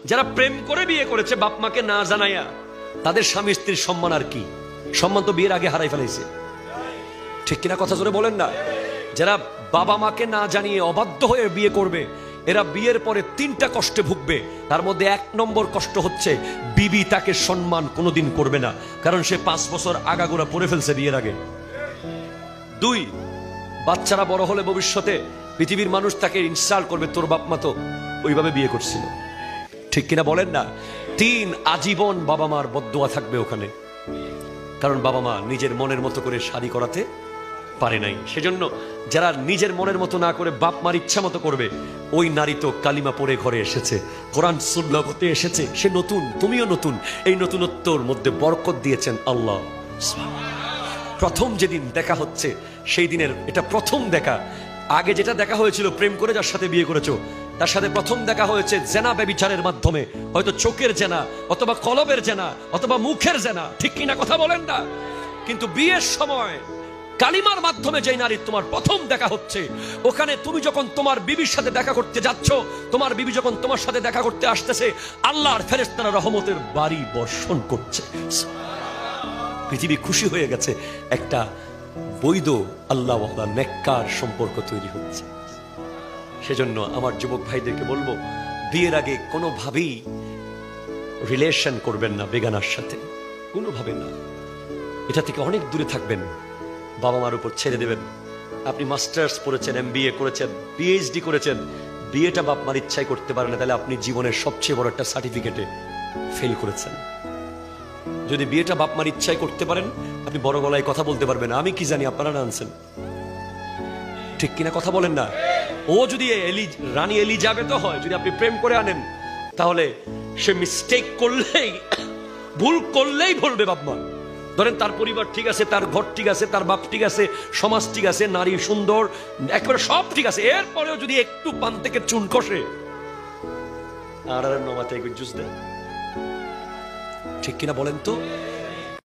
যারা প্রেম করে বিয়ে করেছে বাপ মাকে না জানাইয়া, তাদের স্বামী স্ত্রীর সম্মান আর কি? সম্মান তো বিয়ের আগে হারাই ফেলাইছে। ঠিক কিনা কথা জোরে বলেন না? যারা বাবা মাকে না জানিয়ে অবাধ্য হয়ে বিয়ে করবে, এরা বিয়ের পরে 3টা কষ্টে ভুগবে। তার মধ্যে 1 নম্বর কষ্ট হচ্ছে বিবি তাকে সম্মান কোনোদিন করবে না, কারণ সে 5 বছর আগাগোড়া পড়ে ফেলছে বিয়ের আগে। 2, বাচ্চারা বড় হলে ভবিষ্যতে পৃথিবীর মানুষ তাকে ইনসাল্ট করবে, তোর বাপ মা তো ওইভাবে বিয়ে করছিল। ঠিক কিনা বলেন না? 3, আজীবন বাবা মার বদদুয়া থাকবে ওখানে, কারণ বাবা মা নিজের মনের মতো করে শাদী করাতে পারে নাই। সেজন্য যারা নিজের মনের মতো না করে বাপ মার ইচ্ছা মতো করবে, ওই নারী তো কালিমা পড়ে ঘরে এসেছে, কোরআন সুন্নাহতে এসেছে, সে নতুন, তুমিও নতুন। এই নতুনত্বর মধ্যে বরকত দিয়েছেন আল্লাহ। প্রথম যেদিন দেখা হচ্ছে সেই দিনের এটা প্রথম দেখা। আগে যেটা দেখা হয়েছিল প্রেম করে যার সাথে বিয়ে করেছো, তার সাথে প্রথম দেখা হয়েছে জেনা ব্যভিচারের মাধ্যমে, হয়তো চোখের জেনা, অথবা কলবের জেনা, অথবা মুখের জেনা। ঠিক কিনা কথা বলেন না? কিন্তু বিয়ের সময় কালিমার মাধ্যমে যে নারী তোমার প্রথম দেখা হচ্ছে, ওখানে তুমি যখন তোমার বিবির সাথে দেখা করতে যাচ্ছ, তোমার বিবি যখন তোমার সাথে দেখা করতে আসতেছে, আল্লাহর ফেরেশতারা রহমতের বাড়ি বর্ষণ করছে। পৃথিবী খুশি হয়ে গেছে, একটা বৈধ আল্লাহ ওয়ালা নেককার সম্পর্ক তৈরি হচ্ছে। সেজন্য আমার যুবক ভাইদেরকে বলবো, বিয়ের আগে কোনোভাবেই রিলেশন করবেন না বেগানার সাথে, কোনোভাবে না। এটা থেকে অনেক দূরে থাকবেন, বাবা মার উপর ছেড়ে দেবেন। আপনি মাস্টার্স পড়েছেন, MBA করেছেন, PhD করেছেন, বিয়েটা বাপ মার ইচ্ছাই করতে পারেন না, তাহলে আপনি জীবনের সবচেয়ে বড় একটা সার্টিফিকেটে ফেল করেছেন। যদি বিয়েটা বাপ মার ইচ্ছাই করতে পারেন, আপনি বড় গলায় কথা বলতে পারবেন, আমি কি জানি আপনারা না আনছেন। ঠিক কিনা কথা বলেন না? ও যদি রানী এলিজাবেথ হয়, যদি আপনি প্রেম করে আনেন, তাহলে সে মিস্টেক করলেই, ভুল করলেই বলবে বাপ মা। ধরেন তার পরিবার ঠিক আছে, তার ঘর ঠিক আছে, তার বাপ ঠিক আছে, সমাজ ঠিক আছে, নারী সুন্দর, একেবারে সব ঠিক আছে, এরপরেও যদি একটু পান থেকে চুন কষে আর নমাতে জুস দেয়, ঠিক কিনা বলেন তো?